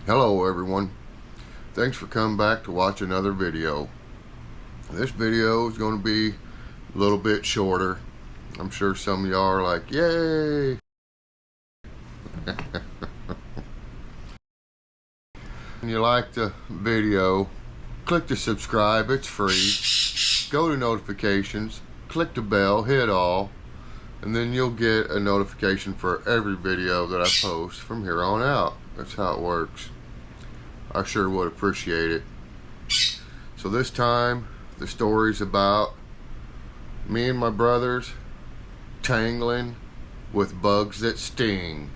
Hello everyone, thanks for coming back to watch another video. This video is going to be a little bit shorter. I'm sure some of y'all are like, yay! If you like the video, click the subscribe, it's free. Go to notifications, click the bell, hit all, and then you'll get a notification for every video that I post from here on out. That's how it works. I sure would appreciate it. So this time the story's about me and my brothers tangling with bugs that sting.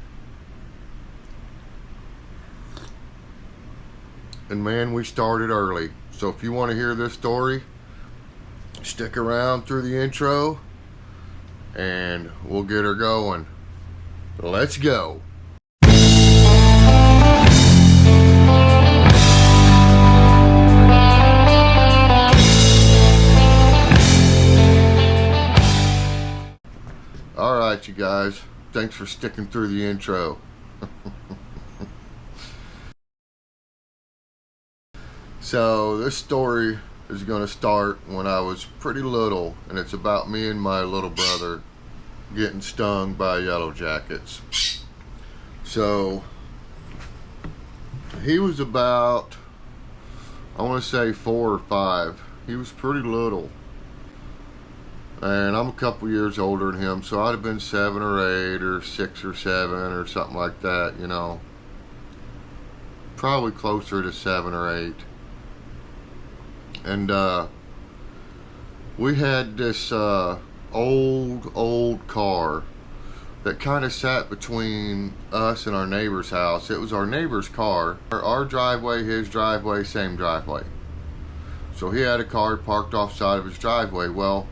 And man, we started early. So if you want to hear this story, stick around through the intro and we'll get her going. Let's go. Alright you guys, thanks for sticking through the intro. So this story is going to start when I was pretty little, and it's about me and my little brother getting stung by yellow jackets. So he was about, I want to say 4 or 5. He was pretty little. And I'm a couple years older than him, so I'd have been 7 or 8 or 6 or 7 or something like that, you know. Probably closer to 7 or 8. And we had this old car that kind of sat between us and our neighbor's house. It was our neighbor's car. Our driveway, his driveway, same driveway. So he had a car parked off side of his driveway. Well,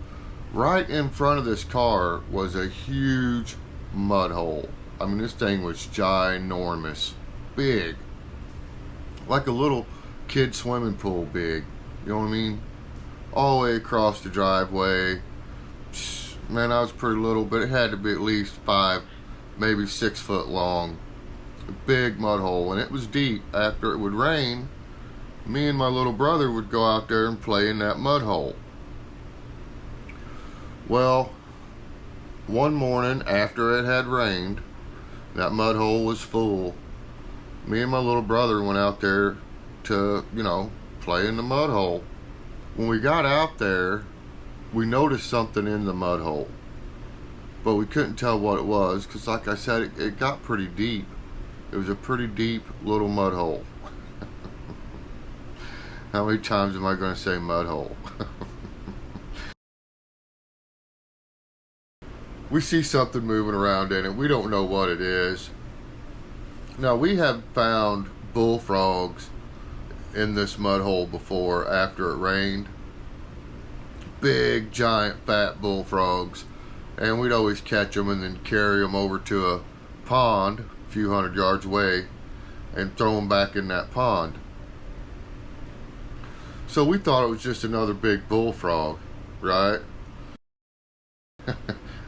right in front of this car was a huge mud hole. I mean, this thing was ginormous, big, like a little kid swimming pool big. You know what I mean? All the way across the driveway. Man, I was pretty little, but it had to be at least 5, maybe 6 foot long. A big mud hole, and it was deep. After it would rain, me and my little brother would go out there and play in that mud hole. Well, one morning after it had rained, that mud hole was full. Me and my little brother went out there to, you know, play in the mud hole. When we got out there, we noticed something in the mud hole, but we couldn't tell what it was because, like I said, it got pretty deep. It was a pretty deep little mud hole. How many times am I going to say mud hole? We see something moving around in it. We don't know what it is. Now, we have found bullfrogs in this mud hole before after it rained. Big, giant, fat bullfrogs. And we'd always catch them and then carry them over to a pond a few hundred yards away and throw them back in that pond. So we thought it was just another big bullfrog, right?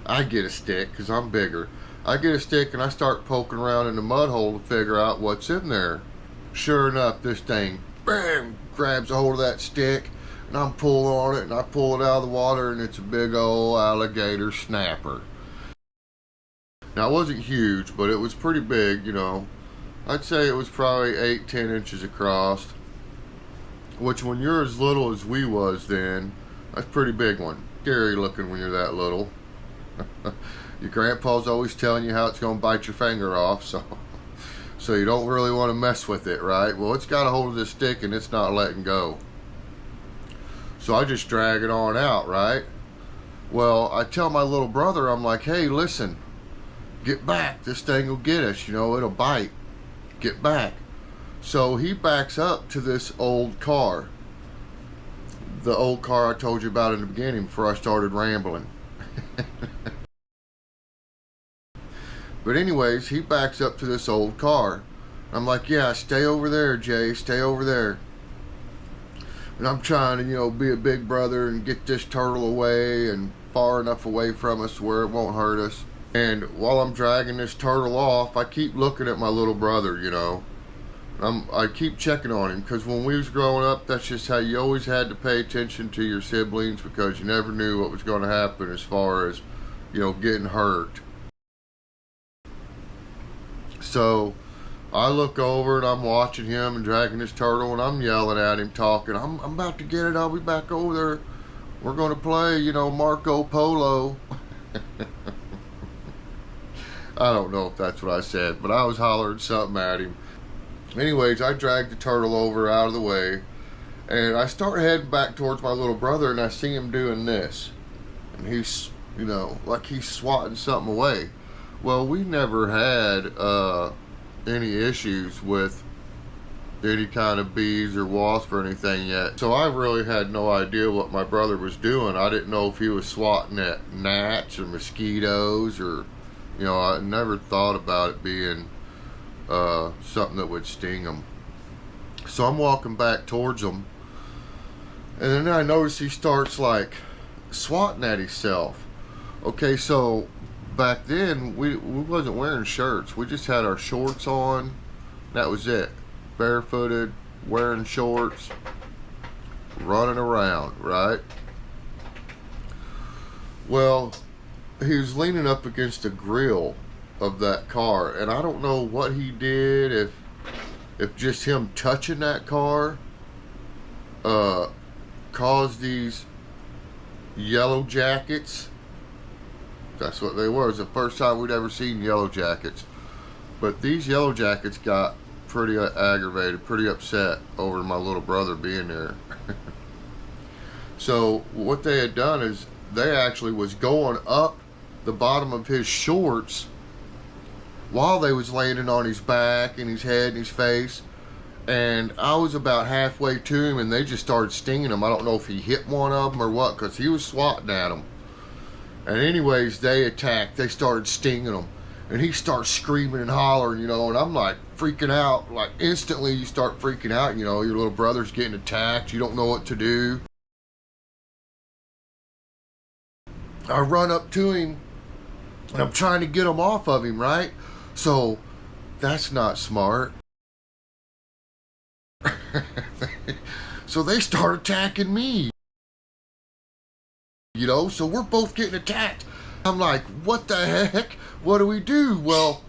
I get a stick because I'm bigger. I get a stick and I start poking around in the mud hole to figure out what's in there. Sure enough, this thing, bam, grabs a hold of that stick, and I'm pulling on it, and I pull it out of the water, and it's a big old alligator snapper. Now, it wasn't huge, but it was pretty big, you know. I'd say it was probably 8-10 inches across, which when you're as little as we was then, that's a pretty big one. Scary looking when you're that little. Your grandpa's always telling you how it's going to bite your finger off, so you don't really want to mess with it, right? Well, it's got a hold of this stick and it's not letting go. So I just drag it on out, right? Well, I tell my little brother, I'm like, hey, listen, get back. This thing will get us, you know, it'll bite. Get back. So he backs up to this old car. The old car I told you about in the beginning before I started rambling. But anyways, he backs up to this old car. I'm like, yeah, stay over there, Jay, stay over there. And I'm trying to, you know, be a big brother and get this turtle away and far enough away from us where it won't hurt us. And while I'm dragging this turtle off, I keep looking at my little brother, you know. I keep checking on him, because when we was growing up, that's just how you always had to pay attention to your siblings, because you never knew what was going to happen as far as, you know, getting hurt. So I look over and I'm watching him and dragging his turtle, and I'm yelling at him, talking. I'm about to get it. I'll be back over there. We're going to play, you know, Marco Polo. I don't know if that's what I said, but I was hollering something at him. Anyways, I dragged the turtle over out of the way, and I start heading back towards my little brother, and I see him doing this. And he's, you know, like he's swatting something away. Well, we never had any issues with any kind of bees or wasps or anything yet. So I really had no idea what my brother was doing. I didn't know if he was swatting at gnats or mosquitoes, or, you know, I never thought about it being something that would sting him. So I'm walking back towards him, and then I notice he starts like swatting at himself. Okay, so back then we wasn't wearing shirts. We just had our shorts on. That was it. Barefooted, wearing shorts, running around, right? Well, he was leaning up against the grill of that car, and I don't know what he did, if just him touching that car caused these yellow jackets. That's what they were. It was the first time we'd ever seen yellow jackets. But these yellow jackets got pretty aggravated, pretty upset over my little brother being there. So what they had done is they actually was going up the bottom of his shorts while they was landing on his back and his head and his face. And I was about halfway to him, and they just started stinging him. I don't know if he hit one of them or what, because he was swatting at them. And anyways, they attacked. They started stinging him. And he starts screaming and hollering, you know, and I'm like freaking out. Like instantly you start freaking out, you know, your little brother's getting attacked. You don't know what to do. I run up to him, and I'm trying to get him off of him, right? So that's not smart. So they start attacking me, you know, so we're both getting attacked. I'm like, what the heck? What do we do? Well,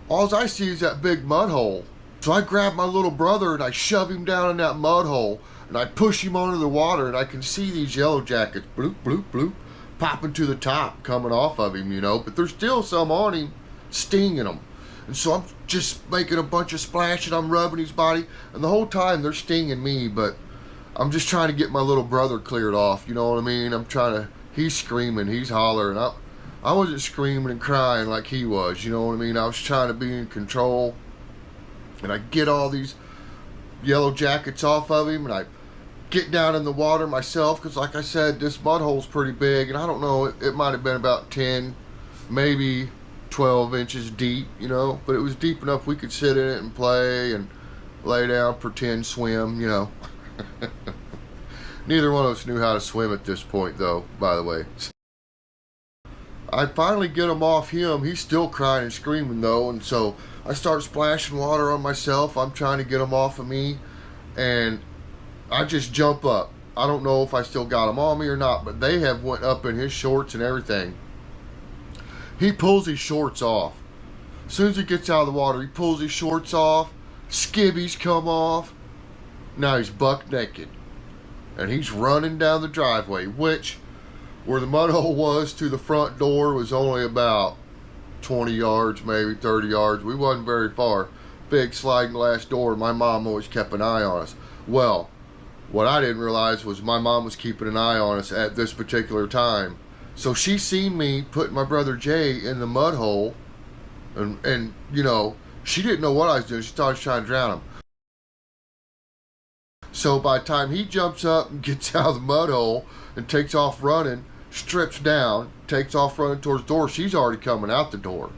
all I see is that big mud hole. So I grab my little brother and I shove him down in that mud hole, and I push him under the water, and I can see these yellow jackets, bloop, bloop, bloop, popping to the top, coming off of him, you know, but there's still some on him, stinging him. And so I'm just making a bunch of splash, and I'm rubbing his body, and the whole time they're stinging me, but I'm just trying to get my little brother cleared off, you know what I mean? I'm trying to, he's screaming, he's hollering. I wasn't screaming and crying like he was, you know what I mean? I was trying to be in control, and I get all these yellow jackets off of him, and I get down in the water myself, because like I said, this mud hole's pretty big, and I don't know, it might have been about 10, maybe 12 inches deep, you know, but it was deep enough we could sit in it and play and lay down, pretend swim, you know. Neither one of us knew how to swim at this point, though, by the way. I finally get him off him. He's still crying and screaming, though, and so I start splashing water on myself. I'm trying to get him off of me, and I just jump up. I don't know if I still got him on me or not, but they have went up in his shorts and everything. He pulls his shorts off. As soon as he gets out of the water, he pulls his shorts off. Skivvies come off. Now he's buck naked. And he's running down the driveway, which, where the mud hole was to the front door, was only about 20 yards, maybe 30 yards. We wasn't very far. Big sliding glass door. My mom always kept an eye on us. Well, what I didn't realize was my mom was keeping an eye on us at this particular time. So she seen me putting my brother Jay in the mud hole, and you know, she didn't know what I was doing. She thought I was trying to drown him. So by the time he jumps up and gets out of the mud hole and takes off running, strips down, takes off running towards the door, she's already coming out the door.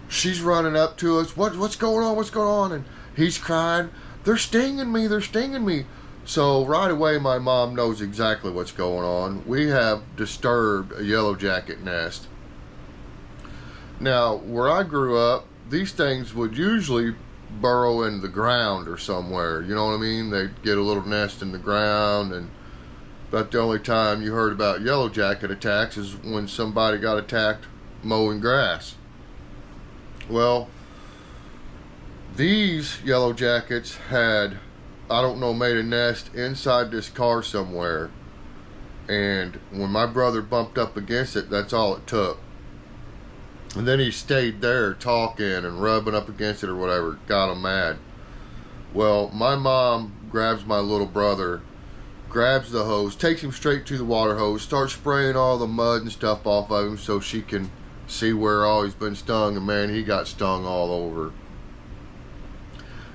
She's running up to us. What's going on? What's going on? And he's crying, they're stinging me, they're stinging me. So right away, my mom knows exactly what's going on. We have disturbed a yellow jacket nest. Now, where I grew up, these things would usually burrow in the ground or somewhere. You know what I mean? They'd get a little nest in the ground, and about the only time you heard about yellow jacket attacks is when somebody got attacked mowing grass. Well, these yellow jackets had, I don't know, made a nest inside this car somewhere. And when my brother bumped up against it, that's all it took. And then he stayed there talking and rubbing up against it or whatever. Got him mad. Well, my mom grabs my little brother, grabs the hose, takes him straight to the water hose, starts spraying all the mud and stuff off of him so she can see where all he's been stung. And man, he got stung all over.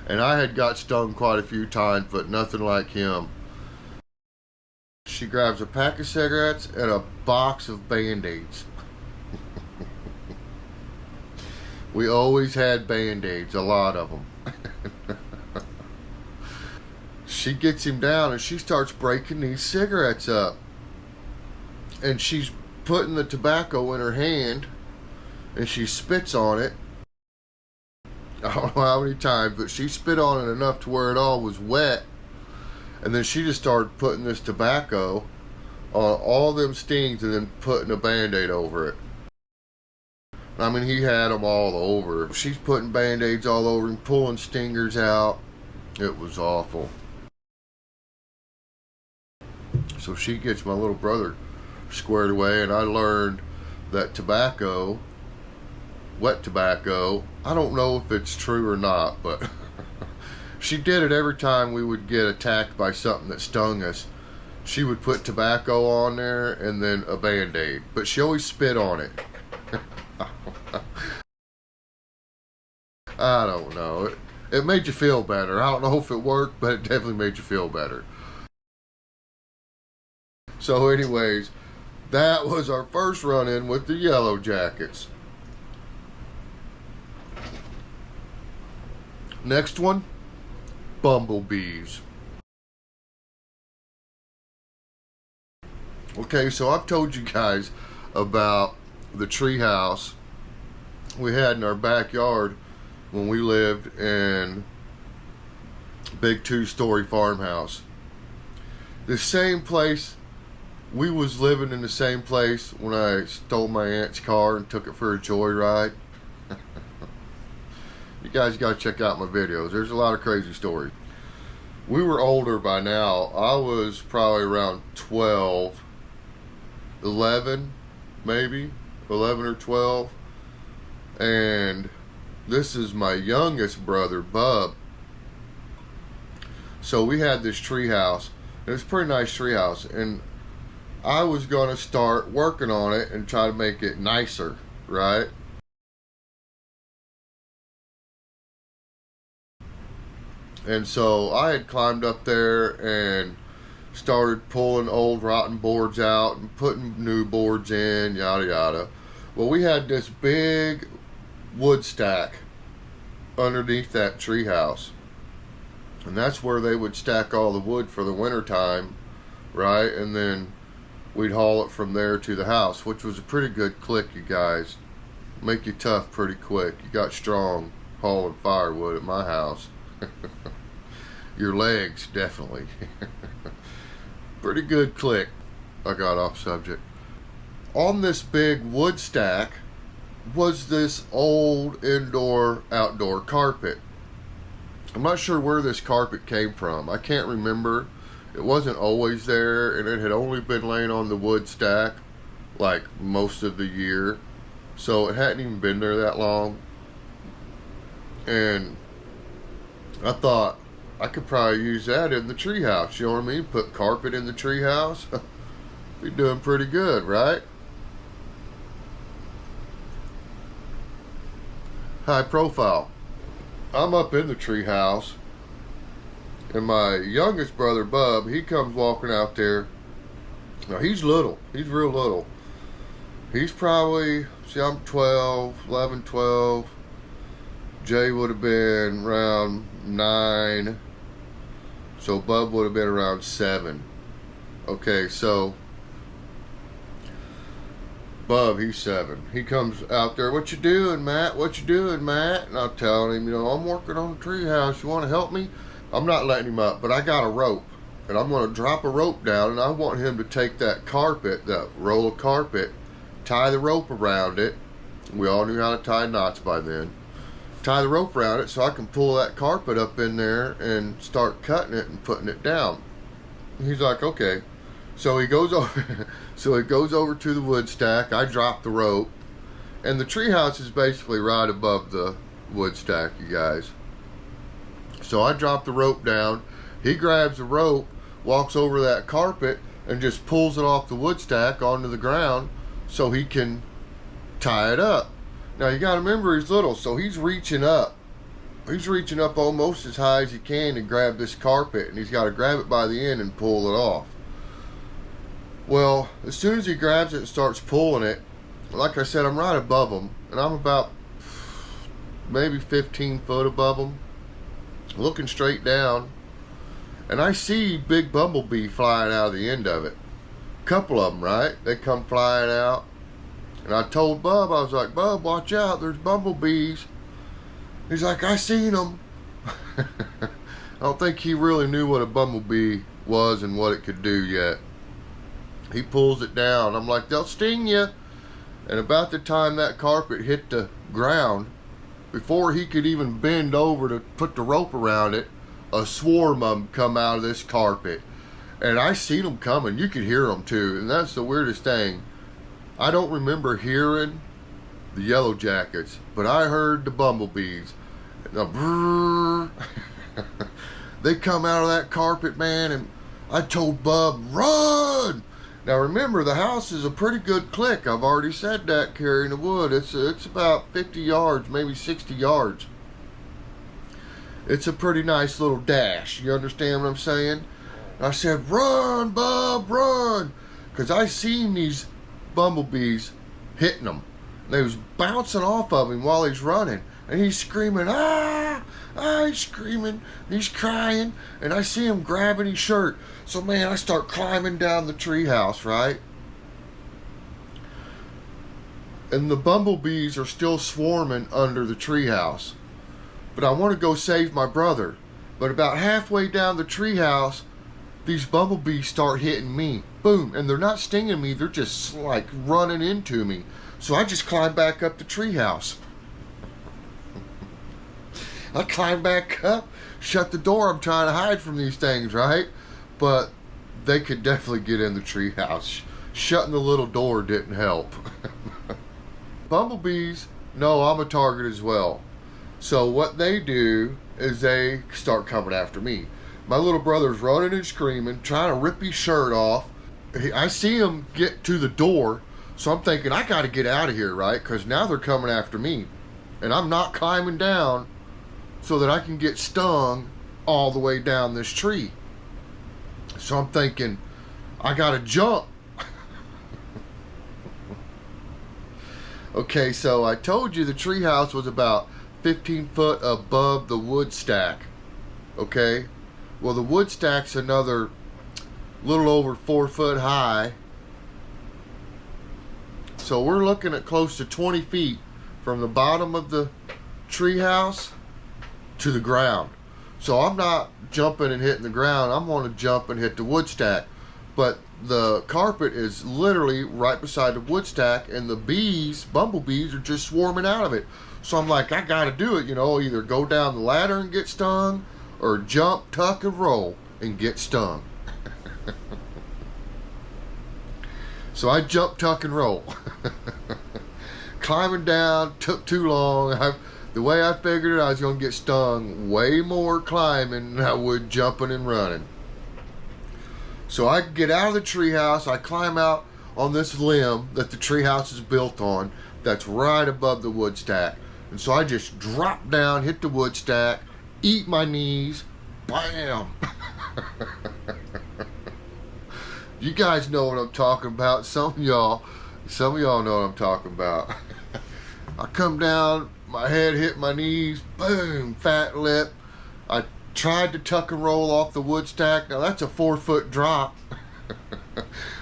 And I had got stung quite a few times, but nothing like him. She grabs a pack of cigarettes and a box of Band-Aids. We always had Band-Aids, a lot of them. She gets him down and she starts breaking these cigarettes up. And she's putting the tobacco in her hand and she spits on it. I don't know how many times, but she spit on it enough to where it all was wet. And then she just started putting this tobacco on all them stings and then putting a Band-Aid over it. I mean, he had them all over. She's putting Band-Aids all over him, pulling stingers out. It was awful. So she gets my little brother squared away, and I learned that tobacco, wet tobacco, I don't know if it's true or not, but she did it every time we would get attacked by something that stung us. She would put tobacco on there and then a Band-Aid, but she always spit on it. I don't know. It made you feel better. I don't know if it worked, but it definitely made you feel better. So anyways, that was our first run-in with the yellow jackets. Next one, bumblebees. Okay, so I've told you guys about the tree house we had in our backyard when we lived in a big 2-story farmhouse. The same place, we was living in the same place when I stole my aunt's car and took it for a joyride. You guys got to check out my videos. There's a lot of crazy stories. We were older by now. I was probably around 12, 11 maybe, 11 or 12. And this is my youngest brother, Bub. So we had this tree house. It was a pretty nice tree house. And I was going to start working on it and try to make it nicer, right? And so I had climbed up there and started pulling old rotten boards out and putting new boards in, yada yada. Well, we had this big wood stack underneath that tree house. And that's where they would stack all the wood for the winter time, right? And then we'd haul it from there to the house, which was a pretty good click, you guys. Make you tough pretty quick. You got strong hauling firewood at my house. Your legs, definitely. Pretty good click. I got off subject. On this big wood stack was this old indoor-outdoor carpet. I'm not sure where this carpet came from. I can't remember. It wasn't always there, and it had only been laying on the wood stack like most of the year. So it hadn't even been there that long. And I thought I could probably use that in the treehouse. You know what I mean? Put carpet in the treehouse. Be doing pretty good, right? High profile. I'm up in the treehouse, and my youngest brother, Bub, he comes walking out there. Now, he's little. He's real little. He's probably, see, I'm 12, 11, 12. Jay would have been around 9. So Bub would have been around 7. Okay, so Bub, he's 7. He comes out there, what you doing, Matt? What you doing, Matt? And I'm telling him, you know, I'm working on the treehouse. You want to help me? I'm not letting him up, but I got a rope. And I'm going to drop a rope down, and I want him to take that carpet, that roll of carpet, tie the rope around it. We all knew how to tie knots by then. Tie the rope around it so I can pull that carpet up in there and start cutting it and putting it down. And he's like, okay. So he goes over. So he goes over to the wood stack. I drop the rope, and the treehouse is basically right above the wood stack, you guys. So I drop the rope down. He grabs the rope, walks over that carpet, and just pulls it off the wood stack onto the ground so he can tie it up. Now you got to remember he's little, so he's reaching up. He's reaching up almost as high as he can to grab this carpet, and he's got to grab it by the end and pull it off. Well, as soon as he grabs it and starts pulling it, like I said, I'm right above him, and I'm about maybe 15 foot above him, looking straight down, and I see big bumblebee flying out of the end of it. Couple of them, right? They come flying out, and I told Bub, I was like, Bub, watch out, there's bumblebees. He's like, I seen them. I don't think he really knew what a bumblebee was and what it could do yet. He pulls it down. I'm like, they'll sting you. And about the time that carpet hit the ground, before he could even bend over to put the rope around it, a swarm of them come out of this carpet. And I seen them coming. You could hear them too. And that's the weirdest thing. I don't remember hearing the yellow jackets, but I heard the bumblebees. The brrr. They come out of that carpet, man, and I told Bub, run! Now remember, the house is a pretty good click. I've already said that, carrying the wood. It's about 50 yards, maybe 60 yards. It's a pretty nice little dash. You understand what I'm saying? And I said, run, Bub, run! Because I seen these bumblebees hitting him. They was bouncing off of him while he's running. And he's screaming, ah! Ah, he's screaming, he's crying, and I see him grabbing his shirt. So man, I start climbing down the treehouse, right? And the bumblebees are still swarming under the treehouse. But I want to go save my brother. But about halfway down the treehouse, these bumblebees start hitting me. Boom, and they're not stinging me, they're just like running into me. So I just climb back up the treehouse. I climb back up, shut the door. I'm trying to hide from these things, right? But they could definitely get in the treehouse. Shutting the little door didn't help. Bumblebees know I'm a target as well. So what they do is they start coming after me. My little brother's running and screaming, trying to rip his shirt off. I see him get to the door, so I'm thinking, I got to get out of here, right? Because now they're coming after me. And I'm not climbing down so that I can get stung all the way down this tree. So I'm thinking, I gotta jump. Okay, so I told you the treehouse was about 15 foot above the wood stack. Okay, well the wood stack's another little over 4 foot high. So we're looking at close to 20 feet from the bottom of the treehouse to the ground. So I'm not jumping and hitting the ground. I'm going to jump and hit the wood stack. But the carpet is literally right beside the wood stack, and the bees, bumblebees, are just swarming out of it. So I'm like, I got to do it, you know, either go down the ladder and get stung, or jump, tuck, and roll and get stung. So I jumped, tuck, and roll. Climbing down took too long. The way I figured it, I was going to get stung way more climbing than I would jumping and running. So I get out of the treehouse. I climb out on this limb that the treehouse is built on that's right above the wood stack. And so I just drop down, hit the wood stack, eat my knees, bam! You guys know what I'm talking about. Some of y'all know what I'm talking about. I come down, my head hit my knees, boom, fat lip. I tried to tuck and roll off the wood stack. Now that's a 4 foot drop.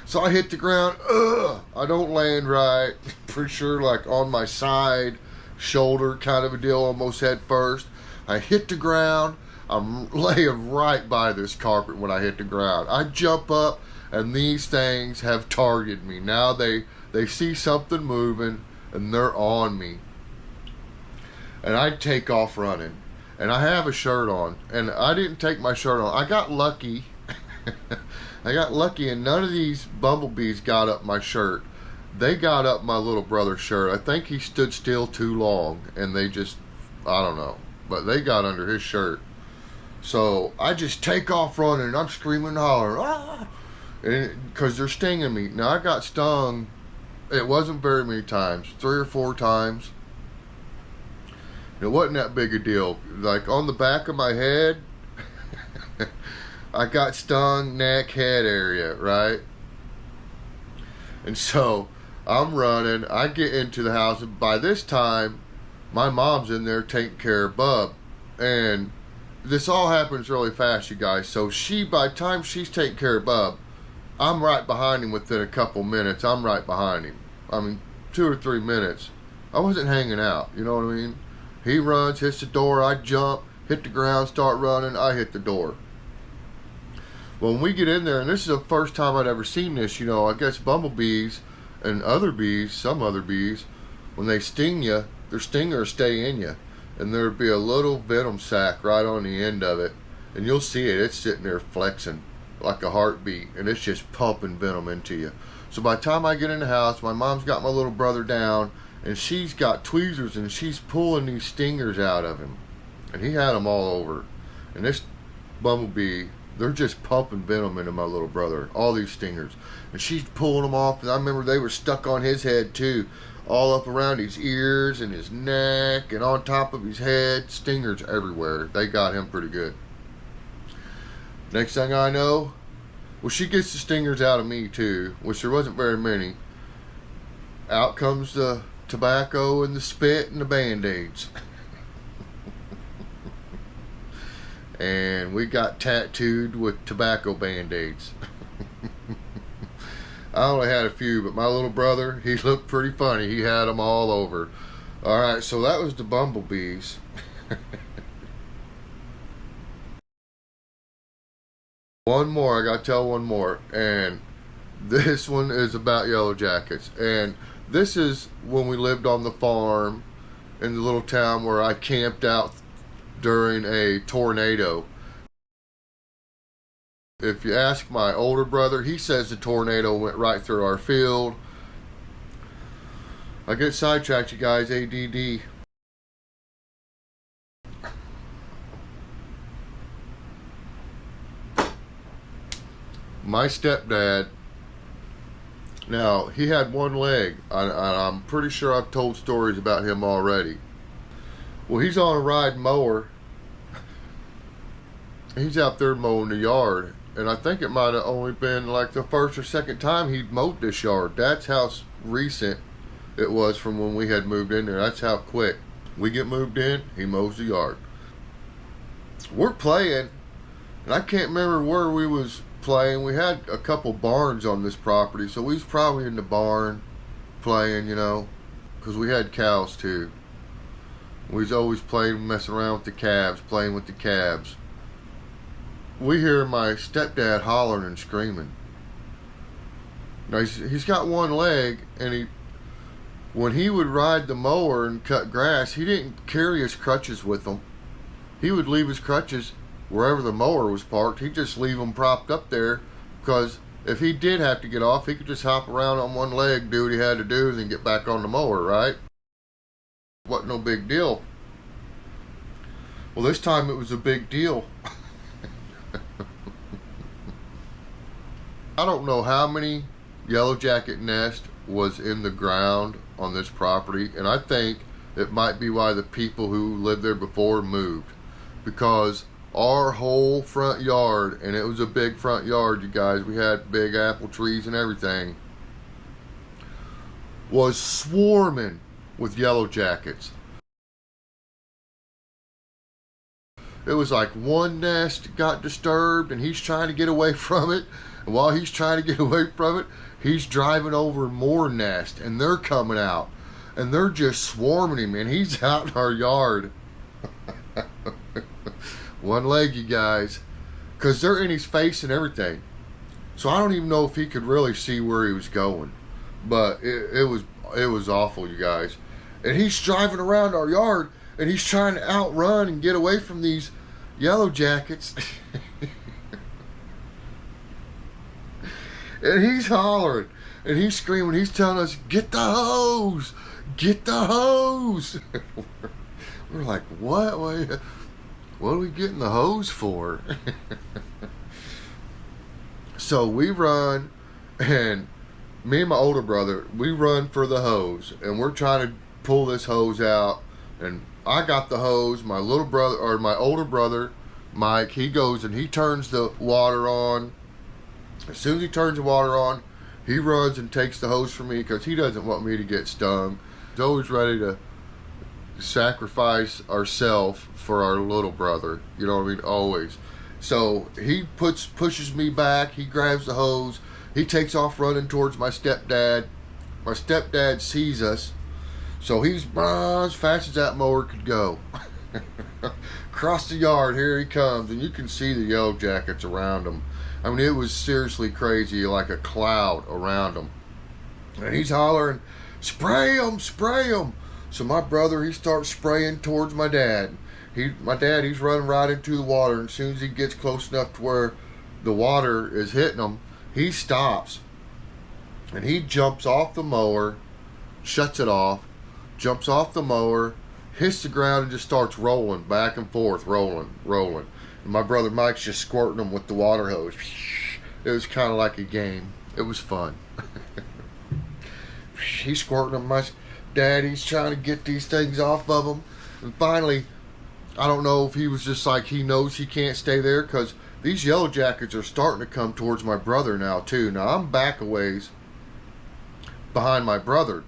So I hit the ground. I don't land right. Pretty sure like on my side, shoulder kind of a deal, almost head first. I hit the ground. I'm laying right by this carpet when I hit the ground. I jump up, and these things have targeted me. Now they see something moving, and they're on me. And I take off running. And I have a shirt on, and I didn't take my shirt on. I got lucky. I got lucky, and none of these bumblebees got up my shirt. They got up my little brother's shirt. I think he stood still too long, and they just, I don't know, but they got under his shirt. So I just take off running, and I'm screaming and hollering, ah! Because they're stinging me. Now, I got stung, it wasn't very many times, 3 or 4 times. It wasn't that big a deal. Like on the back of my head, I got stung, neck, head area, right? And so I'm running. I get into the house, and by this time, my mom's in there taking care of Bub. And this all happens really fast, you guys. So by the time she's taking care of Bub, I'm right behind him within a couple minutes. I'm right behind him. I mean, 2 or 3 minutes. I wasn't hanging out, you know what I mean? He runs, hits the door, I jump, hit the ground, start running, I hit the door. Well, when we get in there, and this is the first time I'd ever seen this, you know, I guess bumblebees and other bees, some other bees, when they sting you, their stinger will stay in you. And there'd be a little venom sac right on the end of it. And you'll see it, it's sitting there flexing like a heartbeat, and it's just pumping venom into you. So by the time I get in the house, my mom's got my little brother down, and she's got tweezers, and she's pulling these stingers out of him. And he had them all over. And this bumblebee, they're just pumping venom into my little brother. All these stingers. And she's pulling them off. And I remember they were stuck on his head too. All up around his ears and his neck and on top of his head. Stingers everywhere. They got him pretty good. Next thing I know, well, she gets the stingers out of me too, which there wasn't very many. Out comes the tobacco and the spit and the band-aids. And we got tattooed with tobacco band-aids. I only had a few, but my little brother, he looked pretty funny. He had them all over. Alright, so that was the bumblebees. One more, I gotta tell one more. And this one is about yellow jackets. And this is when we lived on the farm in the little town where I camped out during a tornado. If you ask my older brother, he says the tornado went right through our field. I get sidetracked, you guys, ADD. My stepdad, now he had one leg. I'm pretty sure I've told stories about him already. Well, he's on a ride mower. He's out there mowing the yard. And I think it might have only been like the first or second time he'd mowed this yard. That's how recent it was from when we had moved in there. That's how quick. We get moved in, he mows the yard. We're playing, and I can't remember where we was playing. We had a couple barns on this property, so we was probably in the barn playing, you know, because we had cows too. We was always playing, messing around with the calves, playing with the calves. We hear my stepdad hollering and screaming. Now he's got one leg, and when he would ride the mower and cut grass, he didn't carry his crutches with him. He would leave his crutches wherever the mower was parked. He'd just leave them propped up there, because if he did have to get off, he could just hop around on one leg, do what he had to do, and then get back on the mower, right? Wasn't no big deal. Well, this time it was a big deal. I don't know how many yellow jacket nests was in the ground on this property, and I think it might be why the people who lived there before moved, because our whole front yard, and it was a big front yard, you guys, we had big apple trees and everything, was swarming with yellow jackets. It was like one nest got disturbed and he's trying to get away from it, And while he's trying to get away from it, he's driving over more nests, and they're coming out. And they're just swarming him, and he's out in our yard. One leg, you guys. Because they're in his face and everything. So I don't even know if he could really see where he was going. But it was awful, you guys. And he's driving around our yard, and he's trying to outrun and get away from these yellow jackets. And he's hollering, and he's screaming, he's telling us, get the hose, get the hose. We're like, what are we getting the hose for? So we run, and me and my older brother, we run for the hose, and we're trying to pull this hose out. And I got the hose. My little brother, or my older brother, Mike, he goes and he turns the water on. As soon as he turns the water on, he runs and takes the hose from me because he doesn't want me to get stung. He's always ready to sacrifice ourselves for our little brother. You know what I mean? Always. So he pushes me back. He grabs the hose. He takes off running towards my stepdad. My stepdad sees us. So he's as fast as that mower could go. Across the yard, here he comes. And you can see the yellow jackets around him. I mean, it was seriously crazy, like a cloud around him. And he's hollering, spray him, spray him. So my brother, he starts spraying towards my dad. My dad, he's running right into the water. And as soon as he gets close enough to where the water is hitting him, he stops. And he jumps off the mower, shuts it off, jumps off the mower, hits the ground, and just starts rolling back and forth, rolling. And my brother Mike's just squirting him with the water hose. It was kind of like a game. It was fun. He's squirting him. My dad, he's trying to get these things off of him. And finally, I don't know if he was just like, he knows he can't stay there, because these yellow jackets are starting to come towards my brother now too. Now I'm back a ways behind my brother.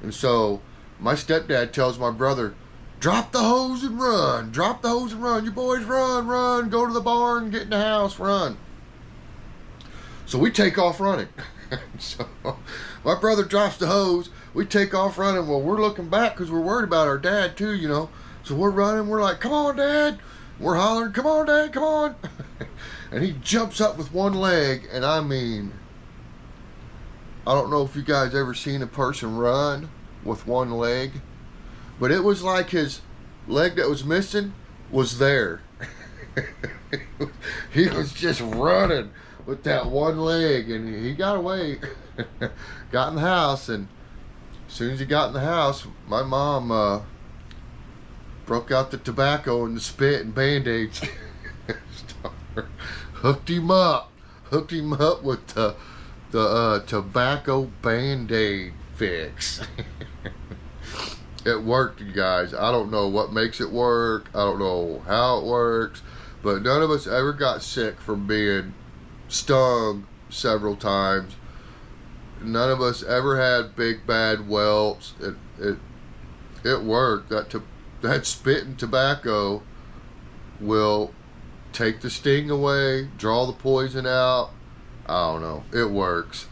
And so my stepdad tells my brother, drop the hose and run. Drop the hose and run. You boys run. Go to the barn, get in the house, run. So we take off running. So my brother drops the hose. We take off running. Well, we're looking back because we're worried about our dad too, you know. So we're running. We're like, come on, Dad. We're hollering, come on, Dad, come on. And he jumps up with one leg. And I mean, I don't know if you guys ever seen a person run with one leg. But it was like his leg that was missing was there. He was just running with that one leg, and he got away. Got in the house, and as soon as he got in the house, my mom broke out the tobacco and the spit and Band-Aids. Hooked him up with the tobacco Band-Aid fix. It worked, you guys. I don't know what makes it work. I don't know how it works. But none of us ever got sick from being stung several times. None of us ever had big bad welts. It worked. That spitting tobacco will take the sting away, draw the poison out. I don't know. It works.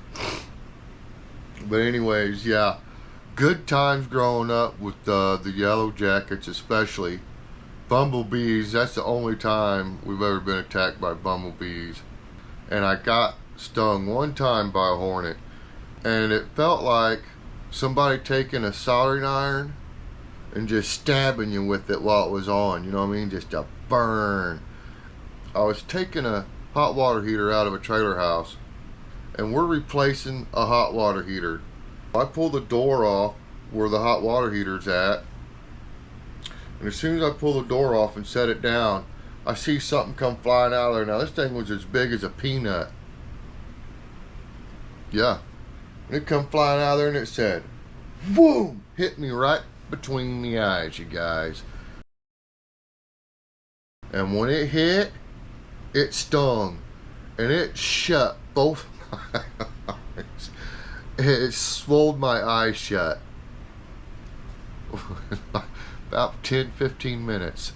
But anyways, yeah. Good times growing up with the yellow jackets, especially. Bumblebees, that's the only time we've ever been attacked by bumblebees. And I got stung one time by a hornet. And it felt like somebody taking a soldering iron and just stabbing you with it while it was on. You know what I mean? Just a burn. I was taking a hot water heater out of a trailer house. And we're replacing a hot water heater. I pull the door off where the hot water heater's at, and as soon as I pull the door off and set it down, I see something come flying out of there. Now this thing was as big as a peanut. Yeah. And it come flying out of there and it said, boom! Hit me right between the eyes, you guys. And when it hit, it stung. And it shut both my eyes. It swelled my eyes shut. About 10-15 minutes.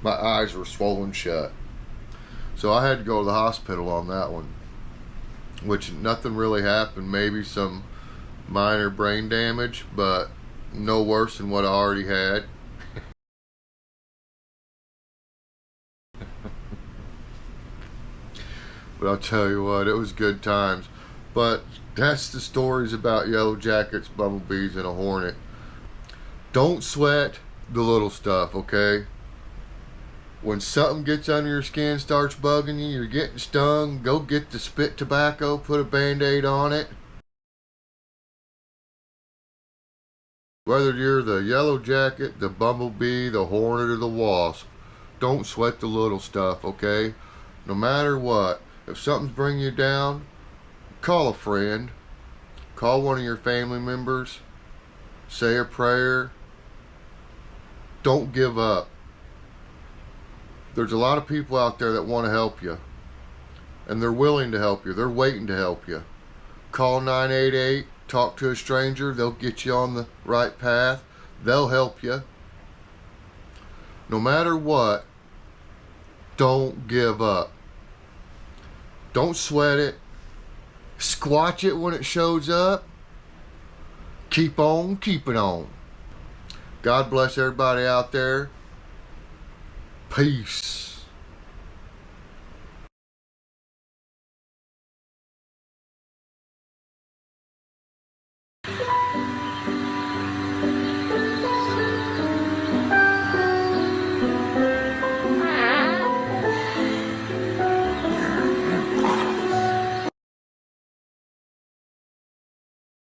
My eyes were swollen shut. So I had to go to the hospital on that one, which nothing really happened. Maybe some minor brain damage, but no worse than what I already had. But I'll tell you what, it was good times. But that's the stories about yellow jackets, bumblebees, and a hornet. Don't sweat the little stuff, okay? When something gets under your skin, starts bugging you, you're getting stung, go get the spit tobacco, put a band-aid on it. Whether you're the yellow jacket, the bumblebee, the hornet, or the wasp, don't sweat the little stuff, okay? No matter what, if something's bringing you down, call a friend, call one of your family members, say a prayer. Don't give up. There's a lot of people out there that want to help you, and they're willing to help you. They're waiting to help you. Call 988, talk to a stranger. They'll get you on the right path. They'll help you. No matter what, don't give up. Don't sweat it. Squatch it when it shows up. Keep on keeping on. God bless everybody out there. Peace.